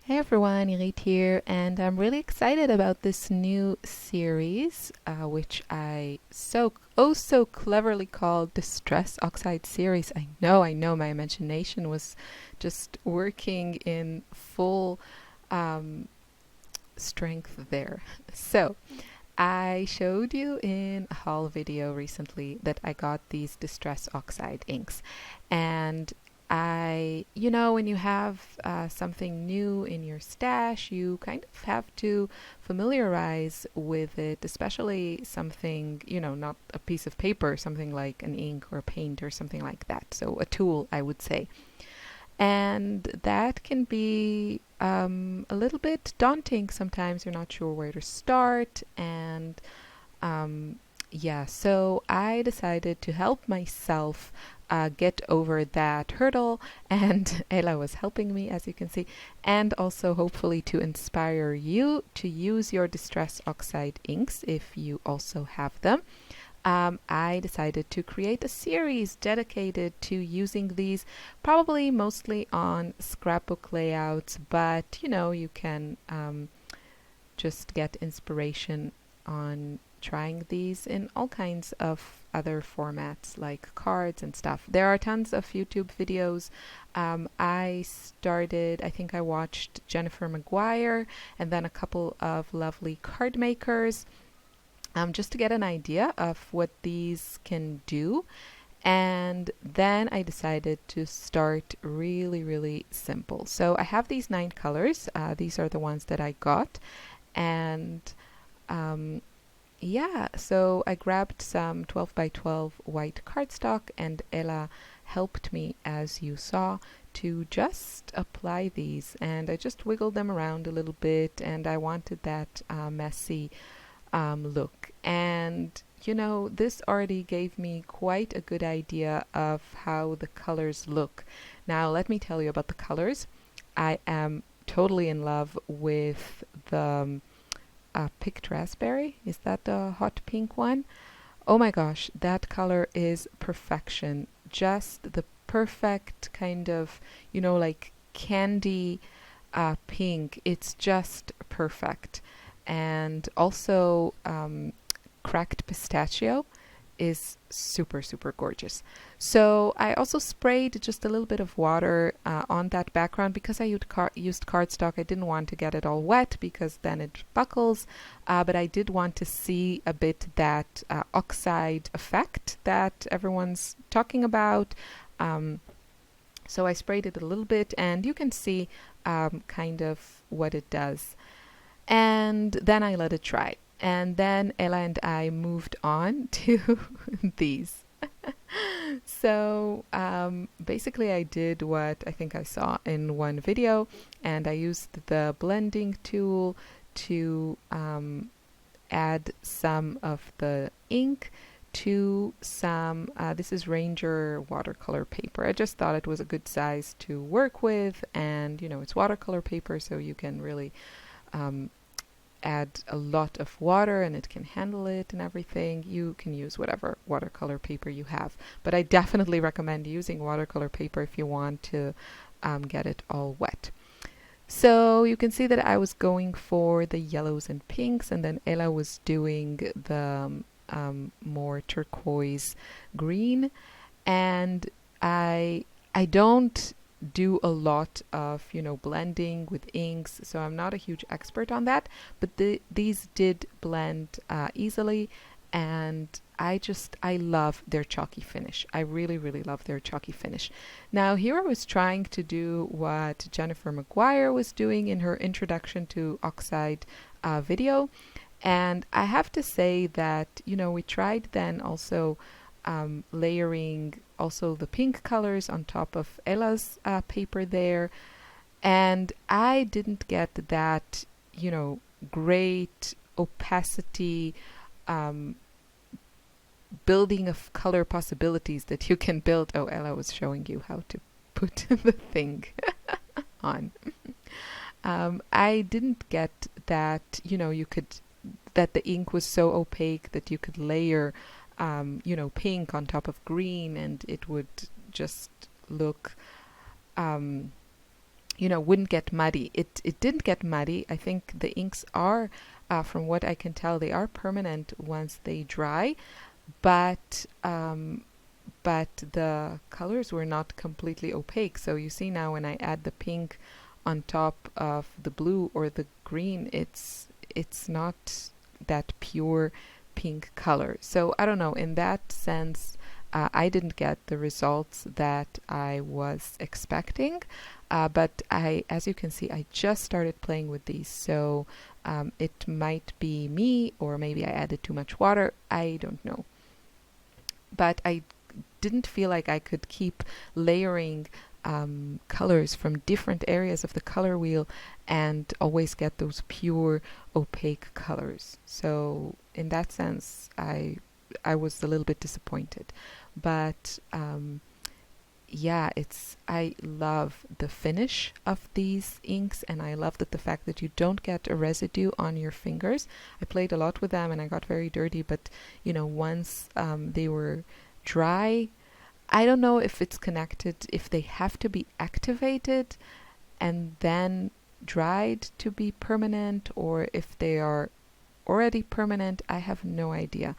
Hey everyone, Irit here, and I'm really excited about this new series, which I so cleverly called the Stress Oxide series. I know, my imagination was just working in full um, strength there. So, I showed you in a haul video recently that I got these Distress Oxide inks, and when you have something new in your stash, you kind of have to familiarize with it, especially something, not a piece of paper, something like an ink or paint or something like that. So, a tool, I would say. And that can be a little bit daunting sometimes. You're not sure where to start. And so I decided to help myself get over that hurdle, and Ella was helping me, as you can see, and also hopefully to inspire you to use your Distress Oxide inks if you also have them. I decided to create a series dedicated to using these, probably mostly on scrapbook layouts, but you can just get inspiration on trying these in all kinds of other formats like cards and stuff. There are tons of YouTube videos. I think I watched Jennifer McGuire and then a couple of lovely card makers, just to get an idea of what these can do. And then I decided to start really, really simple. So I have these 9 colors. These are the ones that I got. And so I grabbed some 12 by 12 white cardstock, and Ella helped me, as you saw, to just apply these. And I just wiggled them around a little bit, and I wanted that messy look. And this already gave me quite a good idea of how the colors look. Now, let me tell you about the colors. I am totally in love with the picked raspberry. Is that the hot pink one? Oh my gosh, that color is perfection. Just the perfect kind of, like candy pink. It's just perfect. And also, cracked pistachio is super, super gorgeous. So I also sprayed just a little bit of water on that background because I used cardstock. I didn't want to get it all wet because then it buckles, but I did want to see a bit that oxide effect that everyone's talking about. So I sprayed it a little bit, and you can see kind of what it does. And then I let it dry. And then Ella and I moved on to these. So basically I did what I think I saw in one video, and I used the blending tool to add some of the ink to some, this is Ranger watercolor paper. I just thought it was a good size to work with, and it's watercolor paper, so you can really add a lot of water and it can handle it and everything. You can use whatever watercolor paper you have, but I definitely recommend using watercolor paper if you want to get it all wet. So you can see that I was going for the yellows and pinks, and then Ella was doing the more turquoise green. And I don't do a lot of blending with inks, so I'm not a huge expert on that, but these did blend easily, and I love their chalky finish. I really, really love their chalky finish. Now here I was trying to do what Jennifer McGuire was doing in her introduction to Oxide video, and I have to say that we tried then also layering also the pink colors on top of Ella's paper there, and I didn't get that great opacity building of color possibilities that you can build. Oh, Ella was showing you how to put the thing on. I didn't get that that the ink was so opaque that you could layer pink on top of green, and it would just look wouldn't get muddy. It didn't get muddy. I think the inks are, from what I can tell, they are permanent once they dry, but the colors were not completely opaque. So you see now when I add the pink on top of the blue or the green, it's not that pure pink color. So I don't know, in that sense, I didn't get the results that I was expecting, but as you can see, I just started playing with these, so it might be me, or maybe I added too much water, I don't know. But I didn't feel like I could keep layering colors from different areas of the color wheel and always get those pure opaque colors. So in that sense, I was a little bit disappointed. But yeah, I love the finish of these inks, and I love the fact that you don't get a residue on your fingers. I played a lot with them and I got very dirty, but once they were dry, I don't know if it's connected, if they have to be activated and then dried to be permanent, or if they are already permanent. I have no idea.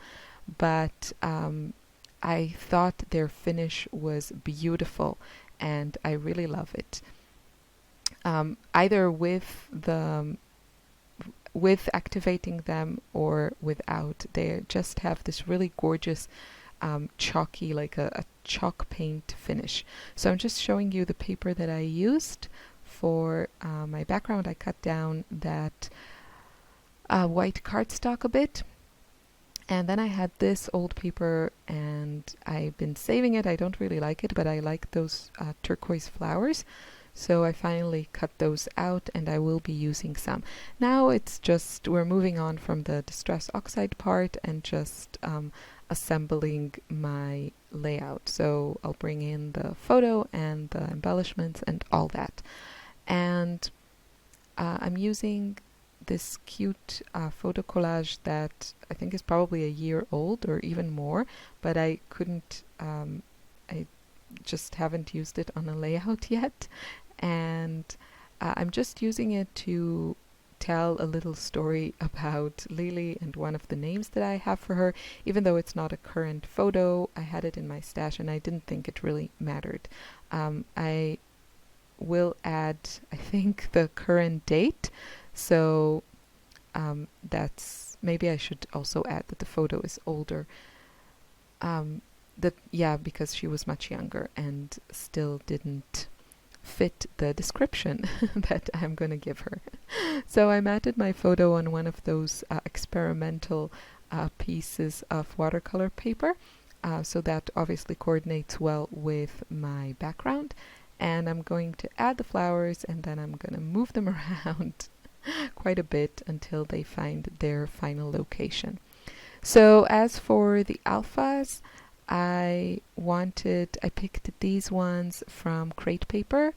But I thought their finish was beautiful and I really love it. Either with activating them or without, they just have this really gorgeous chalky, like a chalk paint finish. So I'm just showing you the paper that I used for my background. I cut down that white cardstock a bit, and then I had this old paper and I've been saving it. I don't really like it, but I like those turquoise flowers, so I finally cut those out and I will be using some. Now it's just, we're moving on from the Distress Oxide part and just assembling my layout. So I'll bring in the photo and the embellishments and all that. And I'm using this cute photo collage that I think is probably a year old or even more, but I couldn't, I just haven't used it on a layout yet. And I'm just using it to tell a little story about Lily and one of the names that I have for her. Even though it's not a current photo, I had it in my stash and I didn't think it really mattered. I will add, I think, the current date. So that's, maybe I should also add that the photo is older. Because she was much younger and still didn't fit the description that I'm going to give her. So I matted my photo on one of those experimental pieces of watercolor paper, so that obviously coordinates well with my background. And I'm going to add the flowers and then I'm going to move them around quite a bit until they find their final location. So as for the alphas, I picked these ones from Crate Paper,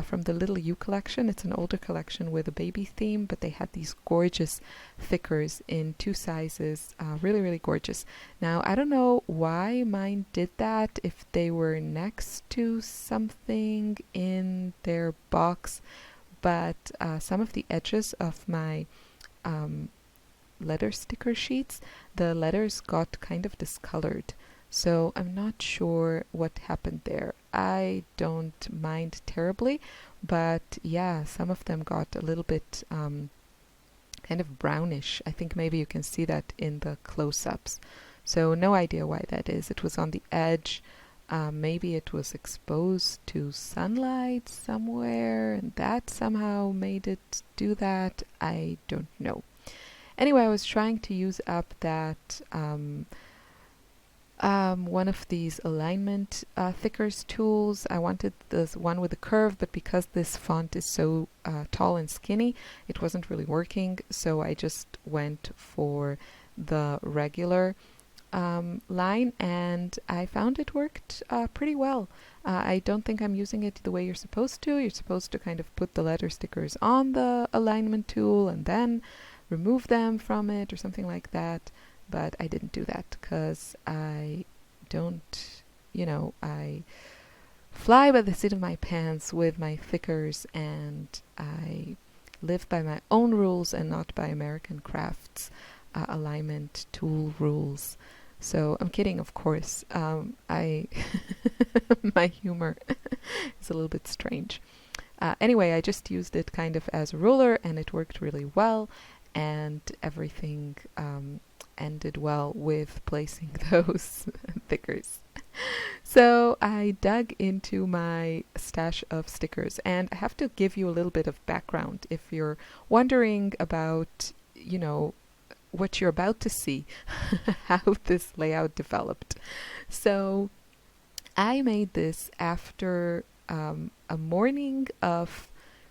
from the Little You collection. It's an older collection with a baby theme, but they had these gorgeous thickers in 2 sizes, really, really gorgeous. Now, I don't know why mine did that, if they were next to something in their box, but some of the edges of my letter sticker sheets, the letters got kind of discolored. So I'm not sure what happened there. I don't mind terribly, but yeah, some of them got a little bit kind of brownish. I think maybe you can see that in the close-ups. So no idea why that is. It was on the edge. Maybe it was exposed to sunlight somewhere and that somehow made it do that. I don't know. Anyway, I was trying to use up that one of these alignment thickers tools. I wanted this one with a curve, but because this font is so tall and skinny, it wasn't really working, so I just went for the regular line, and I found it worked pretty well. I don't think I'm using it the way you're supposed to. You're supposed to kind of put the letter stickers on the alignment tool and then remove them from it or something like that. But I didn't do that because I don't, I fly by the seat of my pants with my thickers, and I live by my own rules and not by American Crafts alignment tool rules. So I'm kidding, of course. I my humor is a little bit strange. Anyway, I just used it kind of as a ruler, and it worked really well, and everything ended well with placing those thickers. So I dug into my stash of stickers, and I have to give you a little bit of background if you're wondering about, what you're about to see, how this layout developed. So I made this after a morning of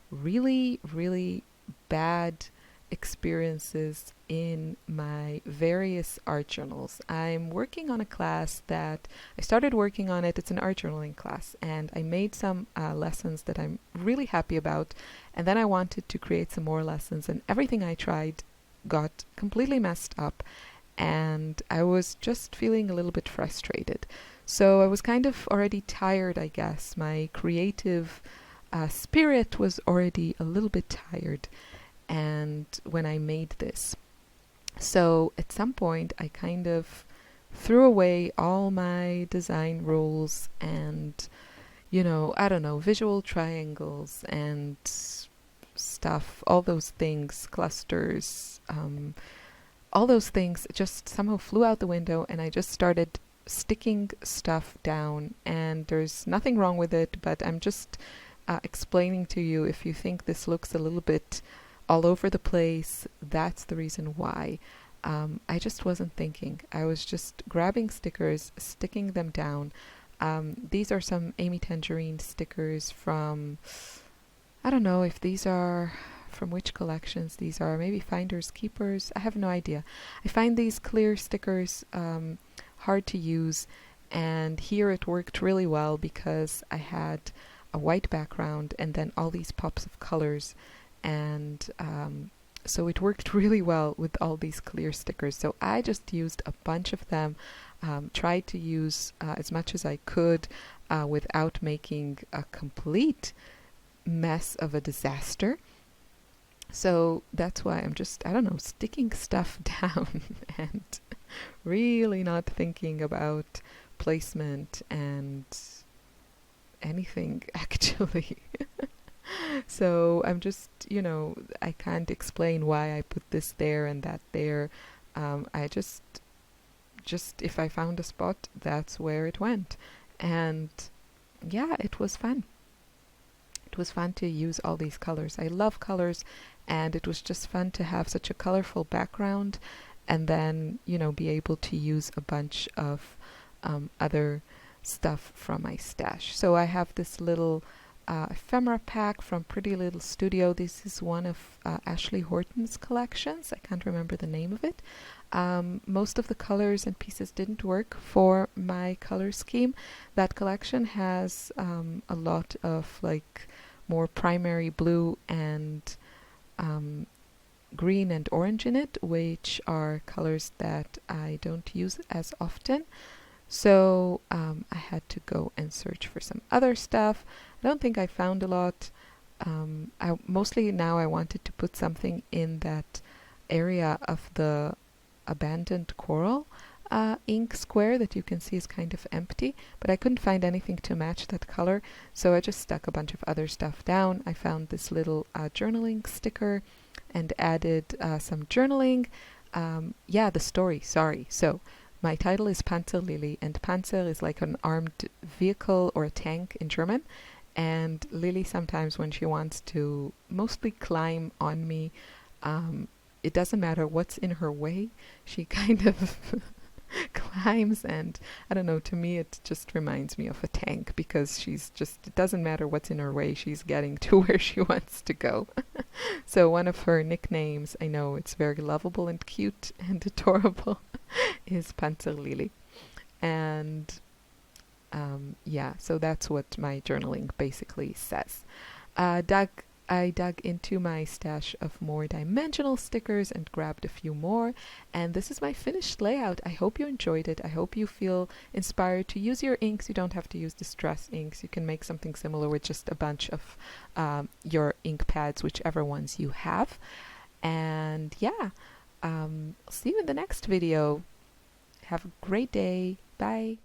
really, really bad experiences in my various art journals. I'm working on a class that I started working on it. It's an art journaling class, and I made some lessons that I'm really happy about, and then I wanted to create some more lessons, and everything I tried got completely messed up, and I was just feeling a little bit frustrated. So I was kind of already tired, I guess. My creative spirit was already a little bit tired, and when I made this. So at some point I kind of threw away all my design rules and, I don't know, visual triangles and stuff, all those things, clusters, all those things just somehow flew out the window, and I just started sticking stuff down, and there's nothing wrong with it, but I'm just explaining to you, if you think this looks a little bit all over the place, that's the reason why. I just wasn't thinking. I was just grabbing stickers, sticking them down. These are some Amy Tangerine stickers from, I don't know if these are from which collections these are, maybe Finders Keepers, I have no idea. I find these clear stickers hard to use, and here it worked really well because I had a white background and then all these pops of colors, and so it worked really well with all these clear stickers. So I just used a bunch of them, tried to use as much as I could without making a complete mess of a disaster. So that's why I'm just, I don't know, sticking stuff down and really not thinking about placement and anything actually. So I'm just, I can't explain why I put this there and that there. I just if I found a spot, that's where it went. And yeah, it was fun. It was fun to use all these colors. I love colors, and it was just fun to have such a colorful background, and then, be able to use a bunch of other stuff from my stash. So I have this little ephemera pack from Pretty Little Studio. This is one of Ashley Horton's collections. I can't remember the name of it. Most of the colors and pieces didn't work for my color scheme. That collection has a lot of more primary blue and green and orange in it, which are colors that I don't use as often. So I had to go and search for some other stuff. I don't think I found a lot. Mostly now I wanted to put something in that area of the abandoned coral ink square that you can see is kind of empty, but I couldn't find anything to match that color, so I just stuck a bunch of other stuff down. I found this little journaling sticker and added some journaling. The story, sorry. So my title is Panzer Lily, and Panzer is like an armed vehicle or a tank in German, and Lily sometimes when she wants to mostly climb on me, it doesn't matter what's in her way, she kind of climbs, and I don't know, to me it just reminds me of a tank, because it doesn't matter what's in her way, she's getting to where she wants to go. So one of her nicknames, I know it's very lovable and cute and adorable, is Panzer Lily. And so that's what my journaling basically says. Dug I dug into my stash of more dimensional stickers and grabbed a few more, and this is my finished layout. I hope you enjoyed it. I hope you feel inspired to use your inks. You don't have to use distress inks. You can make something similar with just a bunch of your ink pads, whichever ones you have. And yeah, see you in the next video. Have a great day. Bye.